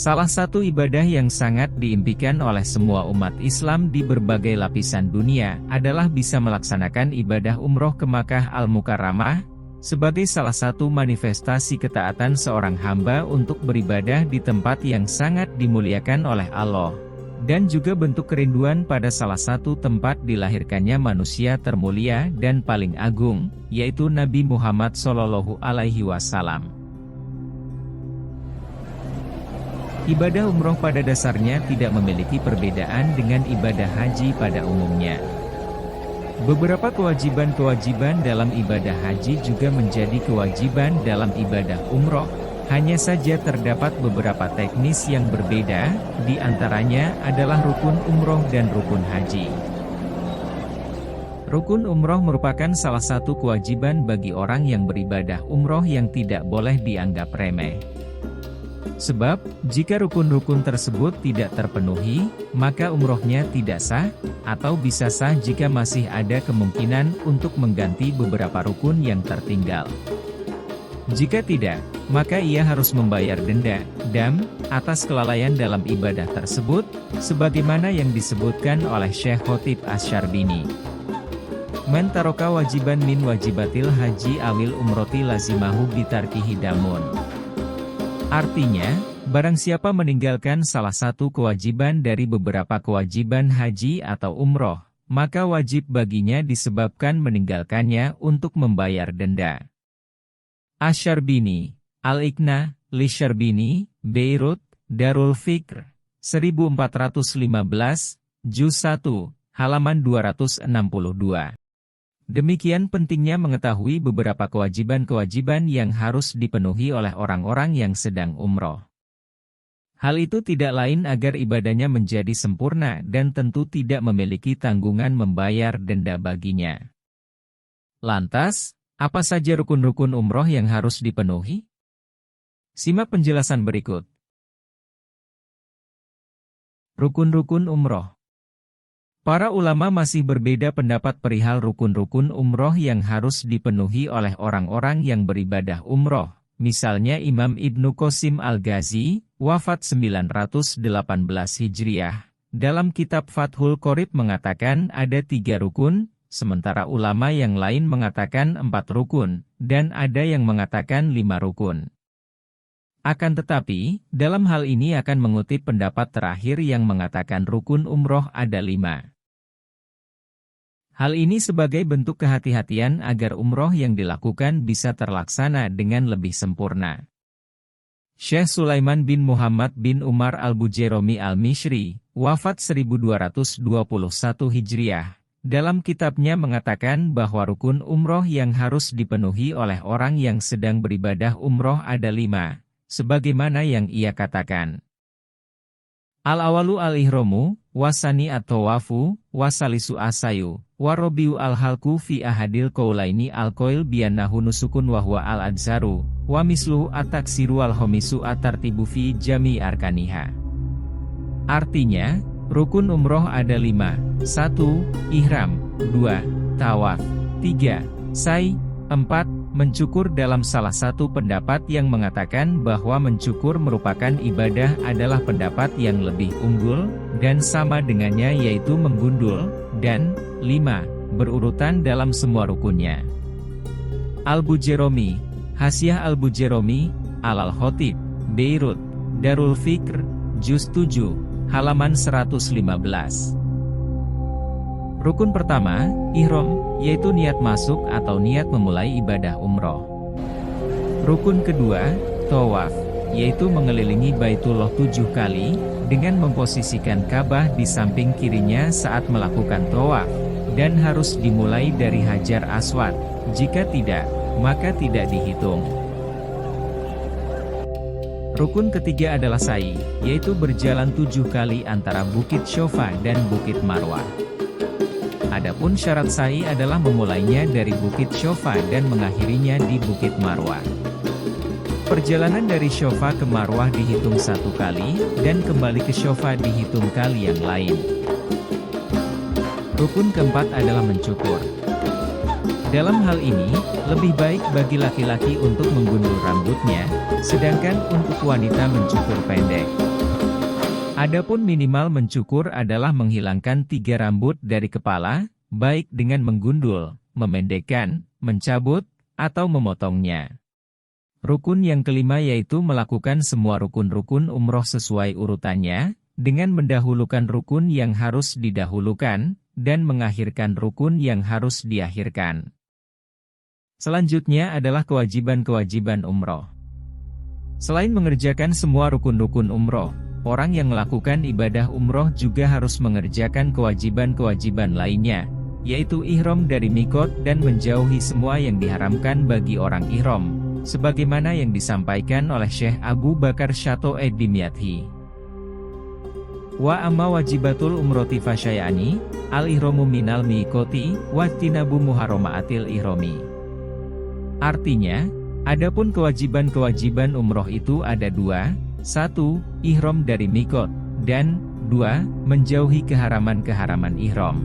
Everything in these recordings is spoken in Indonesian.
Salah satu ibadah yang sangat diimpikan oleh semua umat Islam di berbagai lapisan dunia adalah bisa melaksanakan ibadah umroh ke Makkah Al-Mukarramah, sebagai salah satu manifestasi ketaatan seorang hamba untuk beribadah di tempat yang sangat dimuliakan oleh Allah, dan juga bentuk kerinduan pada salah satu tempat dilahirkannya manusia termulia dan paling agung, yaitu Nabi Muhammad SAW. Ibadah umroh pada dasarnya tidak memiliki perbedaan dengan ibadah haji pada umumnya. Beberapa kewajiban-kewajiban dalam ibadah haji juga menjadi kewajiban dalam ibadah umroh, hanya saja terdapat beberapa teknis yang berbeda, di antaranya adalah rukun umroh dan rukun haji. Rukun umroh merupakan salah satu kewajiban bagi orang yang beribadah umroh yang tidak boleh dianggap remeh. Sebab, jika rukun-rukun tersebut tidak terpenuhi, maka umrohnya tidak sah, atau bisa sah jika masih ada kemungkinan untuk mengganti beberapa rukun yang tertinggal. Jika tidak, maka ia harus membayar denda, dam, atas kelalaian dalam ibadah tersebut, sebagaimana yang disebutkan oleh Syekh Khotib Asy-Syarbini. Man taroka wajiban min wajibatil haji awil umroti lazimahu bitarkihi damun. Artinya, barang siapa meninggalkan salah satu kewajiban dari beberapa kewajiban haji atau umroh, maka wajib baginya disebabkan meninggalkannya untuk membayar denda. Asy-Syarbini, Al-Iqna, Lisyarbini, Beirut, Darul Fikr, 1415, Juz 1, halaman 262. Demikian pentingnya mengetahui beberapa kewajiban-kewajiban yang harus dipenuhi oleh orang-orang yang sedang umroh. Hal itu tidak lain agar ibadahnya menjadi sempurna dan tentu tidak memiliki tanggungan membayar denda baginya. Lantas, apa saja rukun-rukun umroh yang harus dipenuhi? Simak penjelasan berikut. Rukun-rukun umroh. Para ulama masih berbeda pendapat perihal rukun-rukun umroh yang harus dipenuhi oleh orang-orang yang beribadah umroh. Misalnya Imam Ibnu Qasim Al-Ghazi, wafat 918 Hijriah, dalam kitab Fathul Qorib mengatakan ada 3 rukun, sementara ulama yang lain mengatakan 4 rukun, dan ada yang mengatakan 5 rukun. Akan tetapi, dalam hal ini akan mengutip pendapat terakhir yang mengatakan rukun umroh ada 5. Hal ini sebagai bentuk kehati-hatian agar umroh yang dilakukan bisa terlaksana dengan lebih sempurna. Syekh Sulaiman bin Muhammad bin Umar Al-Bujairami Al-Mishri, wafat 1221 Hijriah, dalam kitabnya mengatakan bahwa rukun umroh yang harus dipenuhi oleh orang yang sedang beribadah umroh ada 5. Sebagaimana yang ia katakan. Al-awalu al-ihromu, wasani at-tawafu, wasalisu asayu, warobiu al-halku fi ahadil qaulaini al-qail biannahu nusukun wahwa al-adzaru, wa misluhu at-taksiru al-homisu at-tartibu fi jami arkaniha. Artinya, rukun umroh ada 5. 1. Ihram. 2. Tawaf. 3. Sa'i. 4. Mencukur. Dalam salah satu pendapat yang mengatakan bahwa mencukur merupakan ibadah adalah pendapat yang lebih unggul, dan sama dengannya yaitu menggundul, dan 5. Berurutan dalam semua rukunnya. Al-Bujairami, Hasyiah Al-Bujairami, Al-Khotib, Beirut, Darul Fikr, Juz 7, halaman 115. Rukun pertama, ihram, yaitu niat masuk atau niat memulai ibadah umroh. Rukun kedua, tawaf, yaitu mengelilingi Baitullah 7 kali, dengan memposisikan Ka'bah di samping kirinya saat melakukan tawaf, dan harus dimulai dari Hajar Aswad, jika tidak, maka tidak dihitung. Rukun ketiga adalah sa'i, yaitu berjalan 7 kali antara Bukit Syofa dan Bukit Marwah. Adapun syarat sa'i adalah memulainya dari Bukit Syofa dan mengakhirinya di Bukit Marwah. Perjalanan dari Syofa ke Marwah dihitung 1 kali, dan kembali ke Syofa dihitung kali yang lain. Rukun keempat adalah mencukur. Dalam hal ini, lebih baik bagi laki-laki untuk menggundul rambutnya, sedangkan untuk wanita mencukur pendek. Adapun minimal mencukur adalah menghilangkan 3 rambut dari kepala, baik dengan menggundul, memendekkan, mencabut, atau memotongnya. Rukun yang kelima yaitu melakukan semua rukun-rukun umroh sesuai urutannya, dengan mendahulukan rukun yang harus didahulukan, dan mengakhirkan rukun yang harus diakhirkan. Selanjutnya adalah kewajiban-kewajiban umroh. Selain mengerjakan semua rukun-rukun umroh, orang yang melakukan ibadah umroh juga harus mengerjakan kewajiban-kewajiban lainnya, yaitu ihram dari mikot dan menjauhi semua yang diharamkan bagi orang ihram, sebagaimana yang disampaikan oleh Syekh Abu Bakar Syato Dimyati. Wa amma wajibatul umroti fasyayani, al-ihramu minal miqoti, wa tinabu muharramaatil ihrami. Artinya, adapun kewajiban-kewajiban umroh itu ada 2, 1. Ihram dari mikot, dan 2. Menjauhi keharaman-keharaman ihram.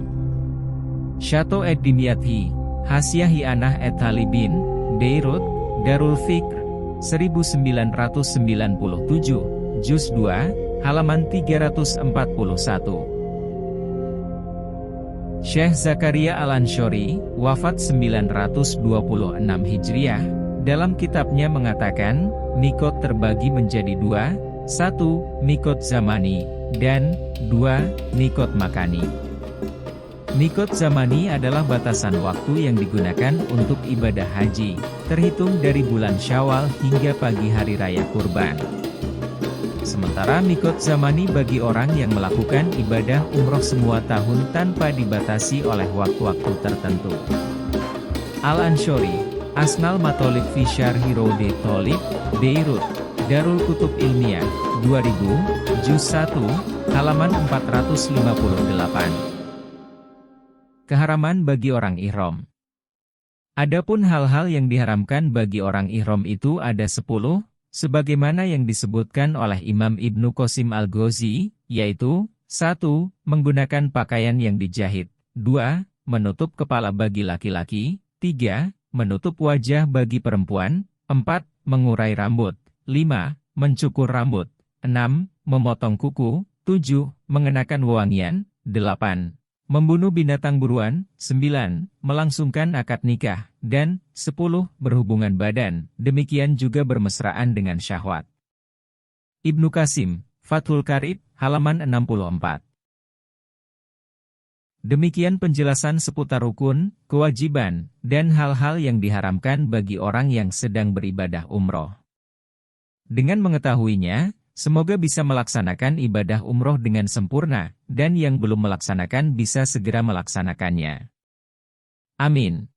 Syato Dimyati, Hasyiah Hi'anah Talibin, Beirut, Darul Fikr, 1997, Juz 2, halaman 341. Syekh Zakaria Al-Ansyori, wafat 926 Hijriah, dalam kitabnya mengatakan, mikot terbagi menjadi 2, 1. Mikot zamani, dan 2. Mikot makani. Mikot zamani adalah batasan waktu yang digunakan untuk ibadah haji, terhitung dari bulan Syawal hingga pagi hari raya Kurban. Sementara mikot zamani bagi orang yang melakukan ibadah umroh semua tahun tanpa dibatasi oleh waktu-waktu tertentu. Al-Ansyori, Asnal Matolib fi Syarhi Rawdi Tholib, Beirut, Darul Kutub Ilmiah, 2000, Juz 1, halaman 458. Keharaman bagi orang ihram. Adapun hal-hal yang diharamkan bagi orang ihram itu ada 10, sebagaimana yang disebutkan oleh Imam Ibnu Qasim Al-Ghazi, yaitu 1. Menggunakan pakaian yang dijahit, 2. Menutup kepala bagi laki-laki, 3. Menutup wajah bagi perempuan, 4. Mengurai rambut, 5. Mencukur rambut, 6. Memotong kuku, 7. Mengenakan wewangian, 8. Membunuh binatang buruan, 9. Melangsungkan akad nikah, dan 10. Berhubungan badan, demikian juga bermesraan dengan syahwat. Ibnu Qasim, Fathul Qarib, halaman 64. Demikian penjelasan seputar rukun, kewajiban, dan hal-hal yang diharamkan bagi orang yang sedang beribadah umroh. Dengan mengetahuinya, semoga bisa melaksanakan ibadah umroh dengan sempurna, dan yang belum melaksanakan bisa segera melaksanakannya. Amin.